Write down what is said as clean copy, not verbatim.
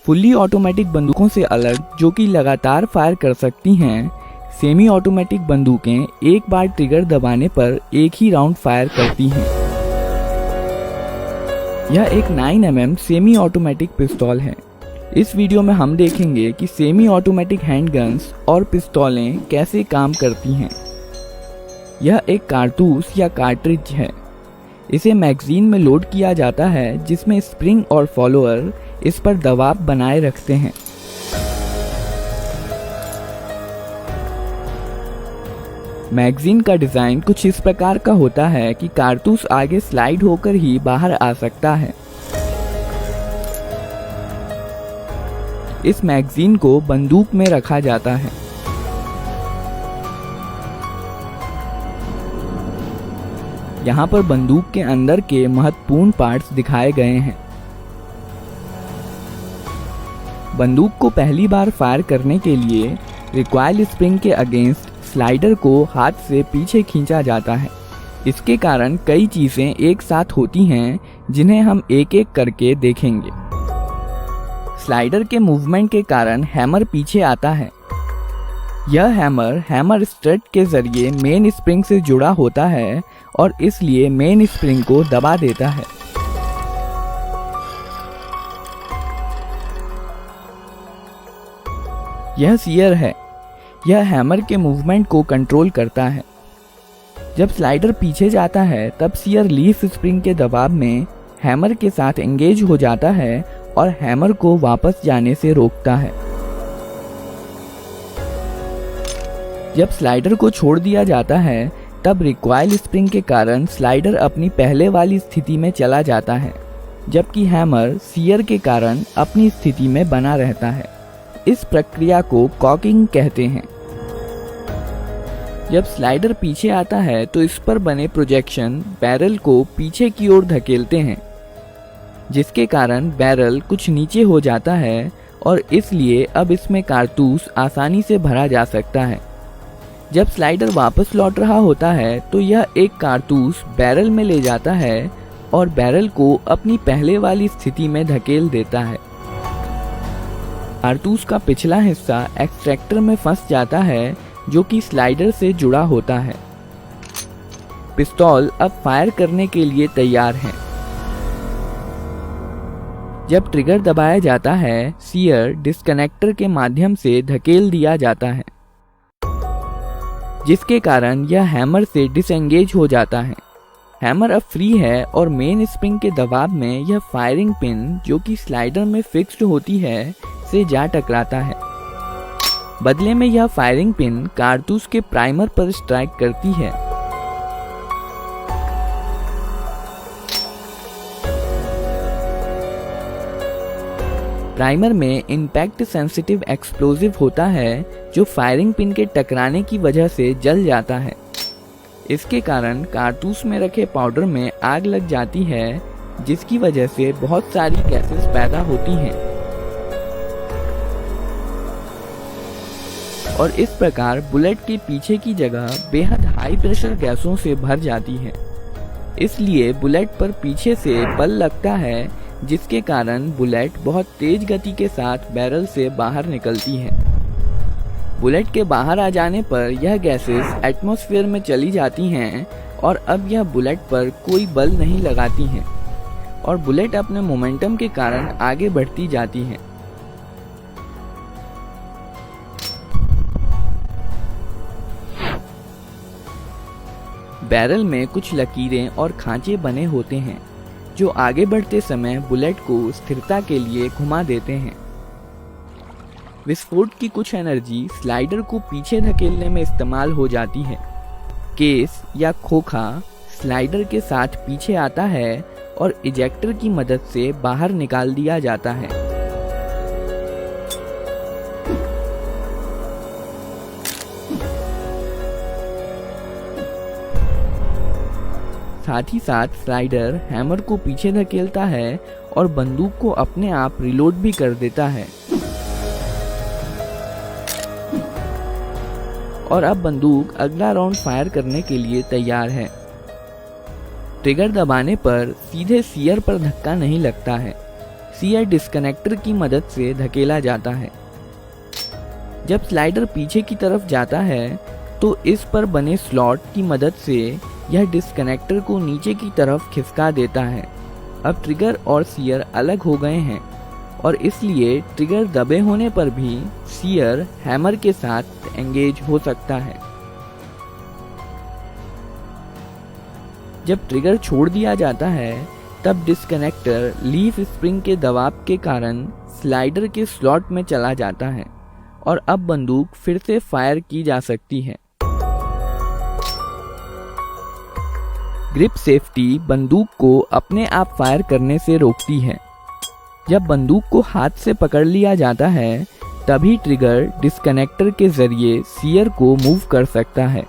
Fully automatic बंदूकों से अलग जो कि लगातार फायर कर सकती हैं, सेमी ऑटोमेटिक बंदूकें एक बार ट्रिगर दबाने पर एक ही राउंड फायर करती हैं। यह एक 9mm सेमी ऑटोमेटिक पिस्तौल है। इस वीडियो में हम देखेंगे कि सेमी ऑटोमेटिक हैंडगन्स और पिस्तौलें कैसे काम करती हैं। यह एक कारतूस या कार्ट्रिज है। इसे मैगजीन में लोड किया जाता है जिसमें स्प्रिंग और फॉलोअर इस पर दबाव बनाए रखते हैं। मैगजीन का डिज़ाइन कुछ इस प्रकार का होता है कि कारतूस आगे स्लाइड होकर ही बाहर आ सकता है। इस मैगजीन को बंदूक में रखा जाता है। यहाँ पर बंदूक के अंदर के महत्वपूर्ण पार्ट्स दिखाए गए हैं। बंदूक को पहली बार फायर करने के लिए रिकॉइल स्प्रिंग के अगेंस्ट स्लाइडर को हाथ से पीछे खींचा जाता है। इसके कारण कई चीजें एक साथ होती हैं जिन्हें हम एक एक करके देखेंगे। स्लाइडर के मूवमेंट के कारण हैमर पीछे आता है। यह हैमर स्ट्रट के जरिए मेन स्प्रिंग से जुड़ा होता है और इसलिए मेन स्प्रिंग को दबा देता है। यह सीयर है। यह हैमर के मूवमेंट को कंट्रोल करता है। जब स्लाइडर पीछे जाता है तब सीयर लीफ स्प्रिंग के दबाव में हैमर के साथ एंगेज हो जाता है और हैमर को वापस जाने से रोकता है। जब स्लाइडर को छोड़ दिया जाता है तब रिकॉइल स्प्रिंग के कारण स्लाइडर अपनी पहले वाली स्थिति में चला जाता है, जबकि हैमर सीयर के कारण अपनी स्थिति में बना रहता है। इस प्रक्रिया को कॉकिंग कहते हैं। जब स्लाइडर पीछे आता है तो इस पर बने प्रोजेक्शन बैरल को पीछे की ओर धकेलते हैं, जिसके कारण बैरल कुछ नीचे हो जाता है और इसलिए अब इसमें कारतूस आसानी से भरा जा सकता है। जब स्लाइडर वापस लौट रहा होता है तो यह एक कारतूस बैरल में ले जाता है और बैरल को अपनी पहले वाली स्थिति में धकेल देता है। कारतूस का पिछला हिस्सा एक्सट्रैक्टर में फंस जाता है जो कि स्लाइडर से जुड़ा होता है। पिस्तौल अब फायर करने के लिए तैयार है। जब ट्रिगर दबाया जाता है, सीयर डिस्कनेक्टर के माध्यम से धकेल दिया जाता है, जिसके कारण यह हैमर से डिसएंगेज हो जाता है। हैमर अब फ्री है और मेन स्प्रिंग के दबाव में यह फायरिंग पिन जो कि स्लाइडर में फिक्स्ड होती है से जा टकराता है। बदले में यह फायरिंग पिन कारतूस के प्राइमर पर स्ट्राइक करती है। प्राइमर में इम्पैक्ट सेंसिटिव एक्सप्लोजिव होता है जो फायरिंग पिन के टकराने की वजह से जल जाता है। इसके कारण कारतूस में रखे पाउडर में आग लग जाती है, जिसकी वजह से बहुत सारी गैसेस पैदा होती हैं और इस प्रकार बुलेट के पीछे की जगह बेहद हाई प्रेशर गैसों से भर जाती है। इसलिए बुलेट पर पीछे से बल लगता है, जिसके कारण बुलेट बहुत तेज गति के साथ बैरल से बाहर निकलती है। बुलेट के बाहर आ जाने पर यह गैसेस एटमॉस्फेयर में चली जाती हैं और अब यह बुलेट पर कोई बल नहीं लगाती हैं और बुलेट अपने मोमेंटम के कारण आगे बढ़ती जाती है। बैरल में कुछ लकीरें और खांचे बने होते हैं जो आगे बढ़ते समय बुलेट को स्थिरता के लिए घुमा देते हैं। विस्फोट की कुछ एनर्जी स्लाइडर को पीछे धकेलने में इस्तेमाल हो जाती है। केस या खोखा स्लाइडर के साथ पीछे आता है और इजेक्टर की मदद से बाहर निकाल दिया जाता है। साथ ही साथ स्लाइडर हैमर को पीछे धकेलता है और बंदूक को अपने आप रिलोड भी कर देता है। और अब बंदूक अगला राउंड फायर करने के लिए तैयार है। ट्रिगर दबाने पर सीधे सीयर पर धक्का नहीं लगता है। सीयर डिस्कनेक्टर की मदद से धकेला जाता है। जब स्लाइडर पीछे की तरफ जाता है तो इस पर बने स्लॉट की मदद से यह डिस्कनेक्टर को नीचे की तरफ खिसका देता है। अब ट्रिगर और सीयर अलग हो गए हैं और इसलिए ट्रिगर दबे होने पर भी सीयर हैमर के साथ एंगेज हो सकता है। जब ट्रिगर छोड़ दिया जाता है तब डिस्कनेक्टर लीफ स्प्रिंग के दबाव के कारण स्लाइडर के स्लॉट में चला जाता है और अब बंदूक फिर से फायर की जा सकती है। ग्रिप सेफ्टी बंदूक को अपने आप फायर करने से रोकती है। जब बंदूक को हाथ से पकड़ लिया जाता है तभी ट्रिगर डिस्कनेक्टर के जरिए सीयर को मूव कर सकता है।